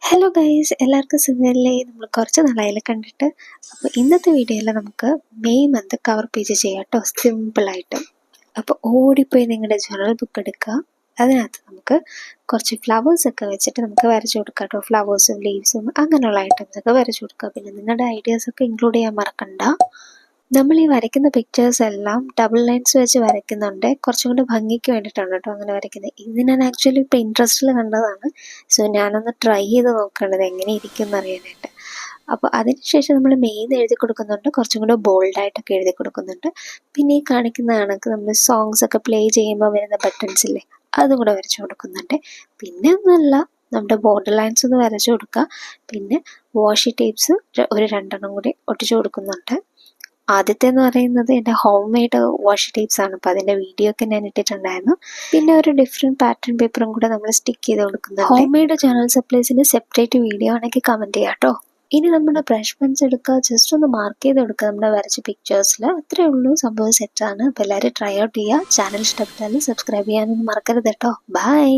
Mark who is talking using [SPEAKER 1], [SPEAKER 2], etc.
[SPEAKER 1] Hello guys, എല്ലാവർക്കും സുഖമല്ലേ? നമ്മൾ കുറച്ച് നാളായാലും കണ്ടിട്ട്. അപ്പോൾ ഇന്നത്തെ വീഡിയോയിൽ നമുക്ക് മെയ് മന്ത് കവർ പേജ് ചെയ്യാം കേട്ടോ, സിമ്പിളായിട്ട്. അപ്പോൾ ഓടിപ്പോയി നിങ്ങളുടെ ജേർണൽ ബുക്ക് എടുക്കുക. അതിനകത്ത് നമുക്ക് കുറച്ച് ഫ്ലവേഴ്സൊക്കെ വെച്ചിട്ട് നമുക്ക് വരച്ചു കൊടുക്കാം കേട്ടോ. ഫ്ലവേഴ്സും ലീവ്സും അങ്ങനെയുള്ള ഐറ്റംസൊക്കെ വരച്ചു കൊടുക്കുക. പിന്നെ നിങ്ങളുടെ ഐഡിയാസൊക്കെ ഇൻക്ലൂഡ് ചെയ്യാൻ മറക്കണ്ട. നമ്മൾ ഈ വരയ്ക്കുന്ന പിക്ചേഴ്സ് എല്ലാം ഡബിൾ ലൈൻസ് വെച്ച് വരയ്ക്കുന്നുണ്ട്. കുറച്ചും കൂടി ഭംഗിക്ക് വേണ്ടിയിട്ടാണ് കേട്ടോ അങ്ങനെ വരയ്ക്കുന്നത്. ഇത് ഞാൻ ആക്ച്വലി ഇപ്പോൾ ഇൻട്രസ്റ്റിൽ കണ്ടതാണ്. സോ ഞാനൊന്ന് ട്രൈ ചെയ്ത് നോക്കേണ്ടത് എങ്ങനെ ഇരിക്കും എന്നറിയാനായിട്ട്. അപ്പോൾ അതിനുശേഷം നമ്മൾ മെയിൻ എഴുതി കൊടുക്കുന്നുണ്ട്, കുറച്ചും കൂടെ ബോൾഡായിട്ടൊക്കെ എഴുതി കൊടുക്കുന്നുണ്ട്. പിന്നെ ഈ കാണിക്കുന്ന കണക്ക് നമ്മൾ സോങ്സ് ഒക്കെ പ്ലേ ചെയ്യുമ്പോൾ വരുന്ന ബട്ടൺസ് ഇല്ലേ, അതും കൂടെ വരച്ചു കൊടുക്കുന്നുണ്ട്. പിന്നെ ഒന്നുമല്ല, നമ്മുടെ ബോർഡർ ലൈൻസ് ഒന്ന് വരച്ചു കൊടുക്കുക. പിന്നെ വാഷി ടേപ്സ് ഒരു 2 കൂടി ഒട്ടിച്ചു കൊടുക്കുന്നുണ്ട്. ആദ്യത്തെ എന്ന് പറയുന്നത് എൻ്റെ ഹോം മെയ്ഡ് വാഷി ടേപ്സ് ആണ്. അപ്പോൾ അതിൻ്റെ വീഡിയോ ഒക്കെ ഞാൻ ഇട്ടിട്ടുണ്ടായിരുന്നു. പിന്നെ ഒരു ഡിഫറെൻറ്റ് പാറ്റേൺ പേപ്പറും കൂടെ നമ്മൾ സ്റ്റിക്ക് ചെയ്ത് കൊടുക്കുന്നുണ്ട്. ഹോം മെയ്ഡ് ജേർണൽ സപ്ലൈസിൻ്റെ സെപ്പറേറ്റ് വീഡിയോ ആണെങ്കിൽ കമൻറ്റ് ചെയ്യാം കേട്ടോ. ഇനി നമ്മുടെ ബ്രഷ് പെൻസ് എടുക്കുക, ജസ്റ്റ് ഒന്ന് മാർക്ക് ചെയ്ത് കൊടുക്കുക നമ്മുടെ വരച്ച പിക്ചേഴ്സിൽ. അത്രേ ഉള്ളൂ, സംഭവം സെറ്റാണ്. അപ്പോൾ എല്ലാവരും ട്രൈ ഔട്ട് ചെയ്യുക. ചാനൽ ഇഷ്ടപ്പെട്ടാലും സബ്സ്ക്രൈബ് ചെയ്യാനൊന്നും മറക്കരുത് കേട്ടോ. ബൈ.